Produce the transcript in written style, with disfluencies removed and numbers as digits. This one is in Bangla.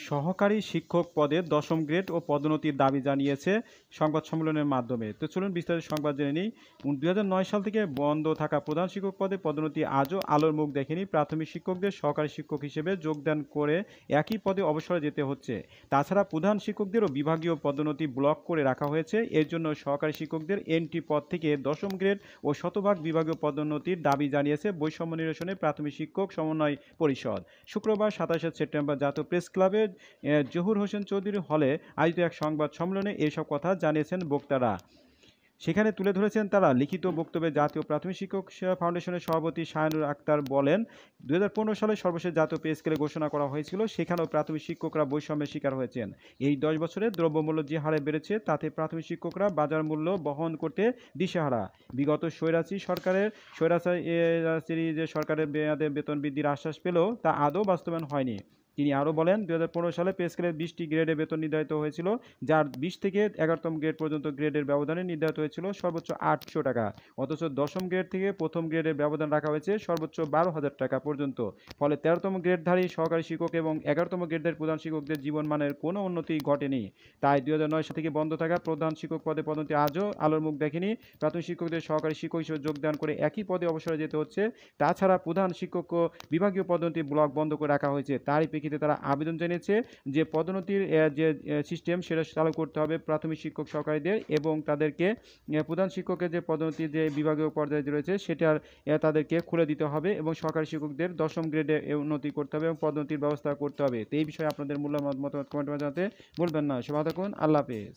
সহকারী শিক্ষক পদে ১০ম গ্রেড ও পদোন্নতির দাবি জানিয়েছে সংবাদ সম্মেলনের মাধ্যমে। তো চলুন বিস্তারিত সংবাদ জেনে নিই। ২০০৯ সাল থেকে বন্ধ থাকা প্রধান শিক্ষক পদে পদোন্নতি আজও আলোর মুখ দেখেনি। প্রাথমিক শিক্ষকদের সহকারী শিক্ষক হিসেবে যোগদান করে একই পদে অবসরে যেতে হচ্ছে। তাছাড়া প্রধান শিক্ষকদেরও বিভাগীয় পদোন্নতি ব্লক করে রাখা হয়েছে। এর জন্য সহকারী শিক্ষকদের এনটি পদ থেকে ১০ম গ্রেড ও শতভাগ বিভাগীয় পদোন্নতির দাবি জানিয়েছে বৈষম্য নিরসনে প্রাথমিক শিক্ষক সমন্বয় পরিষদ। শুক্রবার ২৭শে সেপ্টেম্বর জাতীয় প্রেস ক্লাবে জহুর হোসেন চৌধুরী হলে আয়োজিত এক সংবাদ সম্মেলনে এসব কথা জানিয়েছেন বক্তারা। সেখানে তুলে ধরেছেন তারা। লিখিত বক্তব্যে জাতীয় প্রাথমিক শিক্ষক ফাউন্ডেশনের সভাপতি শাহানুর আক্তার বলেন, ২০১৫ সালে সর্বশেষ জাতীয় পে স্কেলে ঘোষণা করা হয়েছিল, সেখানেও প্রাথমিক শিক্ষকরা বৈষম্যের শিকার হয়েছেন। এই ১০ বছরে দ্রব্যমূল্য যে হারে বেড়েছে তাতে প্রাথমিক শিক্ষকরা বাজার মূল্য বহন করতে দিশেহারা। বিগত স্বৈরাচারী যে সরকারের মেয়াদে বেতন বৃদ্ধির আশ্বাস পেলেও তা আদৌ বাস্তবায়ন হয়নি। তিনি আরও বলেন, ২০১৫ সালে পে স্কেলে ২০টি গ্রেডে বেতন নির্ধারিত হয়েছিল, যার ২০ থেকে ১১তম গ্রেড পর্যন্ত গ্রেডের ব্যবধানে নির্ধারিত হয়েছিল সর্বোচ্চ ৮০০ টাকা। অথচ ১০ম গ্রেড থেকে প্রথম গ্রেডের ব্যবধান রাখা হয়েছে সর্বোচ্চ ১২,০০০ টাকা পর্যন্ত। ফলে ১৩তম গ্রেডধারী সহকারী শিক্ষক এবং ১১তম গ্রেডের প্রধান শিক্ষকদের জীবনমানের কোনো উন্নতি ঘটেনি। তাই ২০০৯ সাল থেকে বন্ধ থাকা প্রধান শিক্ষক পদে পদোন্নতি আজও আলোর মুখ দেখেনি। প্রাথমিক শিক্ষকদের সহকারী শিক্ষক হিসেবে যোগদান করে একই পদে অবসরে যেতে হচ্ছে। তাছাড়া প্রধান শিক্ষক ও বিভাগীয় পদোন্নতি ব্লক বন্ধ করে রাখা হয়েছে। তারই প্রেক্ষিতে তারা আবেদন জানিয়েছে যে পদোন্নতির যে সিস্টেম সেটা চালু করতে হবে প্রাথমিক শিক্ষক সহকারীদের, এবং তাদেরকে প্রধান শিক্ষকের যে পদোন্নতির যে বিভাগীয় পর্যায়ে রয়েছে সেটার তাদেরকে খুলে দিতে হবে এবং সহকারী শিক্ষকদের ১০ম গ্রেডে উন্নতি করতে হবে এবং পদোন্নতির ব্যবস্থা করতে হবে। তো এই বিষয়ে আপনাদের মূল্যবান মতামত কমেন্টে জানাতে ভুলবেন না। সবাই ভালো থাকুন। আল্লাহ হাফেজ।